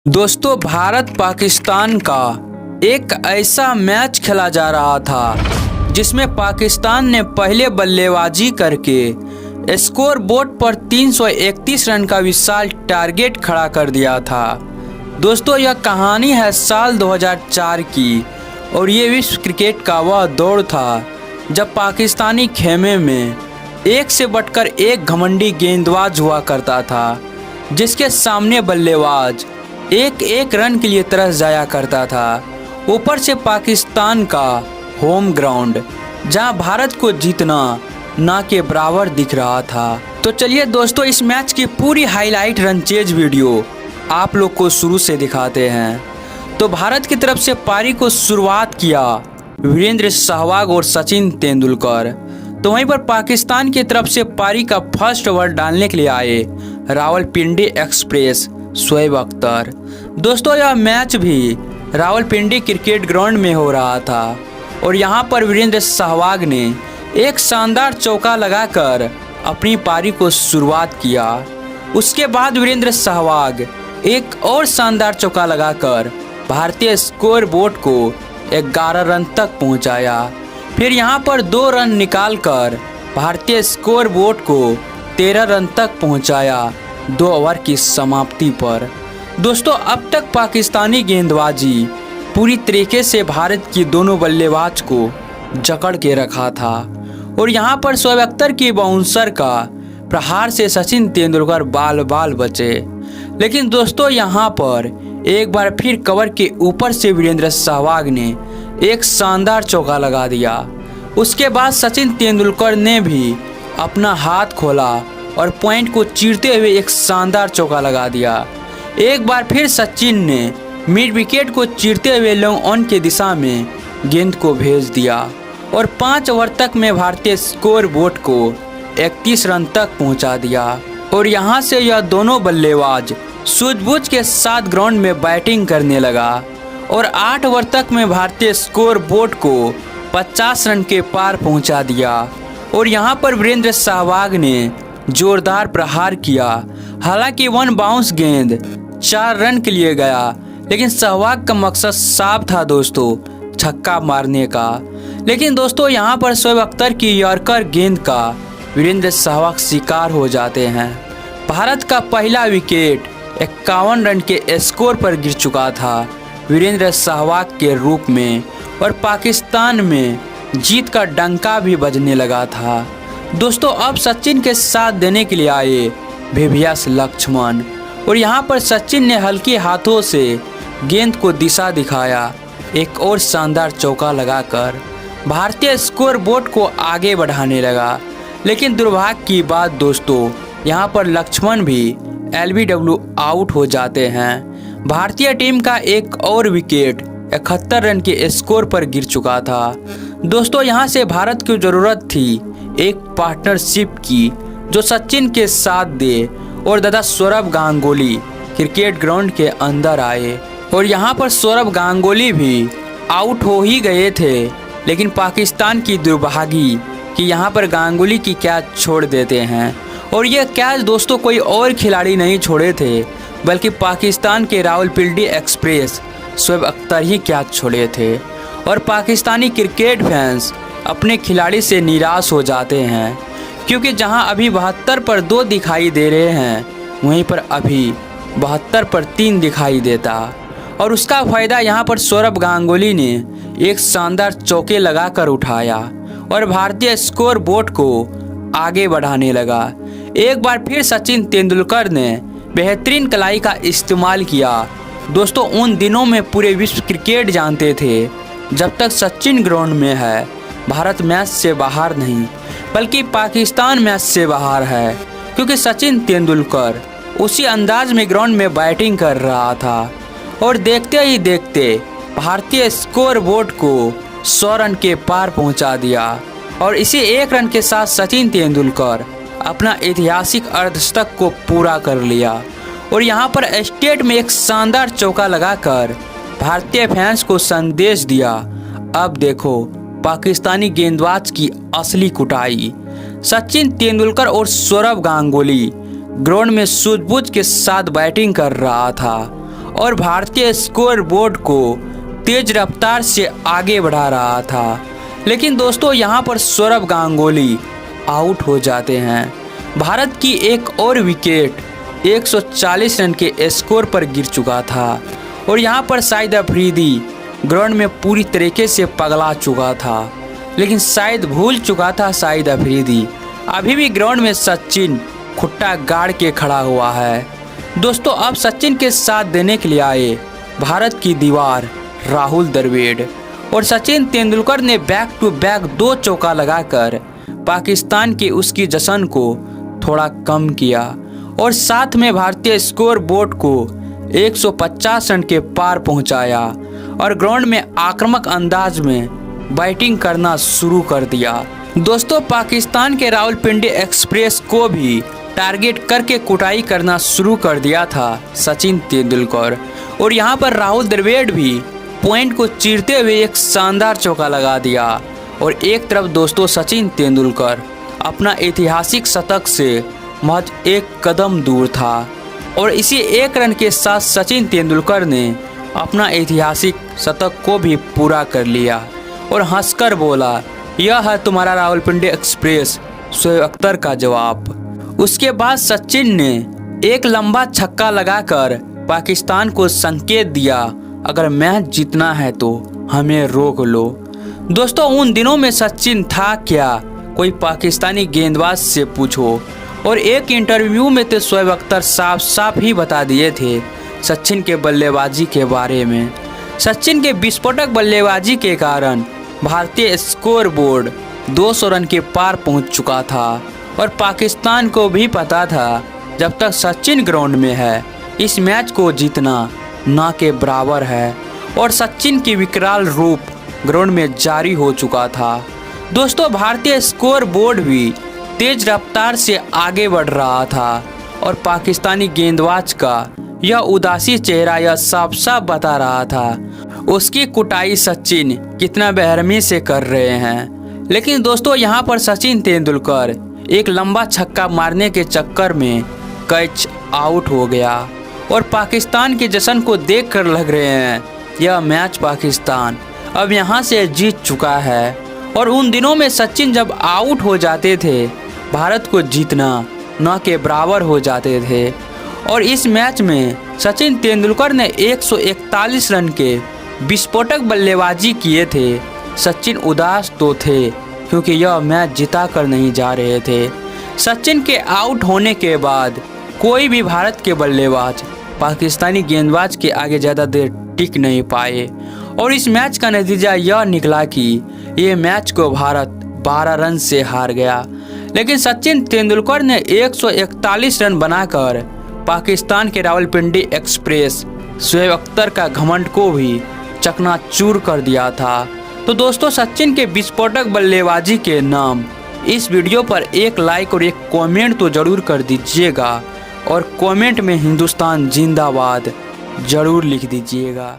दोस्तों, भारत पाकिस्तान का एक ऐसा मैच खेला जा रहा था जिसमें पाकिस्तान ने पहले बल्लेबाजी करके स्कोर बोर्ड पर 331 रन का विशाल टारगेट खड़ा कर दिया था। दोस्तों, यह कहानी है साल 2004 की और ये विश्व क्रिकेट का वह दौर था जब पाकिस्तानी खेमे में एक से बढ़कर एक घमंडी गेंदबाज हुआ करता था, जिसके सामने बल्लेबाज एक एक रन के लिए तरस जाया करता था। ऊपर से पाकिस्तान का होम ग्राउंड जहां भारत को जीतना ना के बराबर दिख रहा था। तो चलिए दोस्तों, इस मैच की पूरी हाईलाइट रनचेज वीडियो आप लोग को शुरू से दिखाते हैं। तो भारत की तरफ से पारी को शुरुआत किया वीरेंद्र सहवाग और सचिन तेंदुलकर। तो वहीं पर पाकिस्तान की तरफ से पारी का फर्स्ट ओवर डालने के लिए आए रावलपिंडी एक्सप्रेस शोएब अख्तर। दोस्तों, यह मैच भी रावलपिंडी क्रिकेट ग्राउंड में हो रहा था और यहां पर वीरेंद्र सहवाग ने एक शानदार चौका लगाकर अपनी पारी को शुरुआत किया। उसके बाद वीरेंद्र सहवाग एक और शानदार चौका लगाकर भारतीय स्कोर बोर्ड को 11 रन तक पहुंचाया। फिर यहां पर 2 रन निकालकर भारतीय स्कोर बोर्ड को 13 रन तक पहुंचाया 2 ओवर की समाप्ति पर। दोस्तों, अब तक पाकिस्तानी गेंदबाजी पूरी तरीके से भारत की दोनों बल्लेबाज को जकड़ के रखा था और यहां पर शोएब अख्तर की बाउंसर का प्रहार से सचिन तेंदुलकर बाल बाल बचे। लेकिन दोस्तों, यहां पर एक बार फिर कवर के ऊपर से वीरेंद्र सहवाग ने एक शानदार चौका लगा दिया। उसके बाद सचिन तेंदुलकर ने भी अपना हाथ खोला और पॉइंट को चीरते हुए एक शानदार चौका लगा दिया। एक बार फिर सचिन ने मिड विकेट को चीरते हुए लॉन्ग ऑन के दिशा में गेंद को भेज दिया और 5 ओवर तक में भारतीय स्कोर बोर्ड को 31 रन तक पहुंचा दिया। और यहां से यह दोनों बल्लेबाज सूझबूझ के साथ ग्राउंड में बैटिंग करने लगा और 8 ओवर तक में भारतीय स्कोर बोर्ड को 50 रन के पार पहुंचा दिया। और यहां पर वीरेंद्र सहवाग ने जोरदार प्रहार किया। हालांकि 1 बाउंस गेंद 4 रन के लिए गया, लेकिन सहवाग का मकसद साफ था दोस्तों, छक्का मारने का। लेकिन दोस्तों, यहां पर शोएब अख्तर की यॉर्कर गेंद का वीरेंद्र सहवाग शिकार हो जाते हैं। भारत का पहला विकेट 51 रन के स्कोर पर गिर चुका था वीरेंद्र सहवाग के रूप में और पाकिस्तान में जीत का डंका भी बजने लगा था। दोस्तों, अब सचिन के साथ देने के लिए आए VVS लक्ष्मण और यहां पर सचिन ने हल्के हाथों से गेंद को दिशा दिखाया। एक और शानदार चौका लगाकर भारतीय स्कोर बोर्ड को आगे बढ़ाने लगा। लेकिन दुर्भाग्य की बात दोस्तों, यहां पर लक्ष्मण भी LBW आउट हो जाते हैं। भारतीय टीम का एक और विकेट 71 रन के स्कोर पर गिर चुका था। दोस्तों, यहां से भारत की ज़रूरत थी एक पार्टनरशिप की जो सचिन के साथ दे और दादा सौरभ गांगुली क्रिकेट ग्राउंड के अंदर आए और यहां पर सौरभ गांगुली भी आउट हो ही गए थे। लेकिन पाकिस्तान की दुर्भागी कि यहां पर गांगुली की कैच छोड़ देते हैं और ये कैच दोस्तों कोई और खिलाड़ी नहीं छोड़े थे, बल्कि पाकिस्तान के रावलपिंडी एक्सप्रेस शोएब अख्तर ही कैच छोड़े थे। और पाकिस्तानी क्रिकेट फैंस अपने खिलाड़ी से निराश हो जाते हैं, क्योंकि जहां अभी 72 पर 2 दिखाई दे रहे हैं, वहीं पर अभी 72 पर 3 दिखाई देता। और उसका फ़ायदा यहां पर सौरभ गांगुली ने एक शानदार चौके लगाकर उठाया और भारतीय स्कोर बोर्ड को आगे बढ़ाने लगा। एक बार फिर सचिन तेंदुलकर ने बेहतरीन कलाई का इस्तेमाल किया। दोस्तों, उन दिनों में पूरे विश्व क्रिकेट जानते थे जब तक सचिन ग्राउंड में है, भारत मैच से बाहर नहीं बल्कि पाकिस्तान मैच से बाहर है, क्योंकि सचिन तेंदुलकर उसी अंदाज में ग्राउंड में बैटिंग कर रहा था। और देखते ही देखते भारतीय स्कोर बोर्ड को 100 रन के पार पहुंचा दिया और इसी 1 रन के साथ सचिन तेंदुलकर अपना ऐतिहासिक अर्धशतक को पूरा कर लिया। और यहाँ पर स्टेट में एक शानदार चौका लगाकर भारतीय फैंस को संदेश दिया, अब देखो पाकिस्तानी गेंदबाज की असली कुटाई। सचिन तेंदुलकर और सौरभ गांगुली ग्राउंड में सूझबूझ के साथ बैटिंग कर रहा था और भारतीय स्कोर बोर्ड को तेज रफ्तार से आगे बढ़ा रहा था। लेकिन दोस्तों यहाँ पर सौरव गांगुली आउट हो जाते हैं। भारत की एक और विकेट 140 रन के स्कोर पर गिर चुका था और यहाँ पर शाहिद अफरीदी ग्राउंड में पूरी तरीके से पगला चुका था। लेकिन शायद भूल चुका था शाहिद अफरीदी, अभी भी ग्राउंड में सचिन खुट्टा गाड़ के खड़ा हुआ है। दोस्तों अब सचिन के साथ देने के लिए आए भारत की दीवार राहुल द्रविड़ और सचिन तेंदुलकर ने बैक टू बैक 2 चौका लगाकर पाकिस्तान के उसकी जश्न को थोड़ा कम किया और साथ में भारतीय स्कोर बोर्ड को 150 रन के पार पहुंचाया और ग्राउंड में आक्रामक अंदाज में बैटिंग करना शुरू कर दिया। दोस्तों पाकिस्तान के रावलपिंडी एक्सप्रेस को भी टारगेट करके कुटाई करना शुरू कर दिया था सचिन तेंदुलकर और यहाँ पर राहुल द्रविड़ भी पॉइंट को चीरते हुए एक शानदार चौका लगा दिया और एक तरफ दोस्तों सचिन तेंदुलकर अपना ऐतिहासिक शतक से महज 1 कदम दूर था और इसी 1 रन के साथ सचिन तेंदुलकर ने अपना ऐतिहासिक शतक को भी पूरा कर लिया और हंसकर बोला, यह है तुम्हारा रावलपिंडी एक्सप्रेस शोएब अख्तर का जवाब। उसके बाद सचिन ने एक लंबा छक्का लगाकर पाकिस्तान को संकेत दिया, अगर मैच जीतना है तो हमें रोक लो। दोस्तों उन दिनों में सचिन था क्या, कोई पाकिस्तानी गेंदबाज से पूछो। और एक इंटरव्यू में तो शोएब अख्तर साफ साफ ही बता दिए थे सचिन के बल्लेबाजी के बारे में। सचिन के विस्फोटक बल्लेबाजी के कारण भारतीय स्कोर बोर्ड 200 रन के पार पहुंच चुका था और पाकिस्तान को भी पता था जब तक सचिन ग्राउंड में है इस मैच को जीतना ना के बराबर है और सचिन की विकराल रूप ग्राउंड में जारी हो चुका था। दोस्तों भारतीय स्कोर बोर्ड भी तेज रफ्तार से आगे बढ़ रहा था और पाकिस्तानी गेंदबाज का यह उदासी चेहरा यह साफ साफ बता रहा था उसकी कुटाई सचिन कितना बेरहमी से कर रहे हैं। लेकिन दोस्तों यहाँ पर सचिन तेंदुलकर एक लंबा छक्का मारने के चक्कर में कैच आउट हो गया और पाकिस्तान के जश्न को देखकर लग रहे हैं यह मैच पाकिस्तान अब यहाँ से जीत चुका है। और उन दिनों में सचिन जब आउट हो जाते थे भारत को जीतना न के बराबर हो जाते थे और इस मैच में सचिन तेंदुलकर ने 141 रन के विस्फोटक बल्लेबाजी किए थे। सचिन उदास तो थे क्योंकि यह मैच जिता कर नहीं जा रहे थे। सचिन के आउट होने के बाद कोई भी भारत के बल्लेबाज पाकिस्तानी गेंदबाज के आगे ज़्यादा देर टिक नहीं पाए और इस मैच का नतीजा यह निकला कि ये मैच को भारत 12 रन से हार गया। लेकिन सचिन तेंदुलकर ने 141 रन बनाकर पाकिस्तान के रावलपिंडी एक्सप्रेस शोएब अख्तर का घमंड को भी चकनाचूर कर दिया था। तो दोस्तों सचिन के विस्फोटक बल्लेबाजी के नाम इस वीडियो पर एक लाइक और एक कमेंट तो ज़रूर कर दीजिएगा और कमेंट में हिंदुस्तान जिंदाबाद ज़रूर लिख दीजिएगा।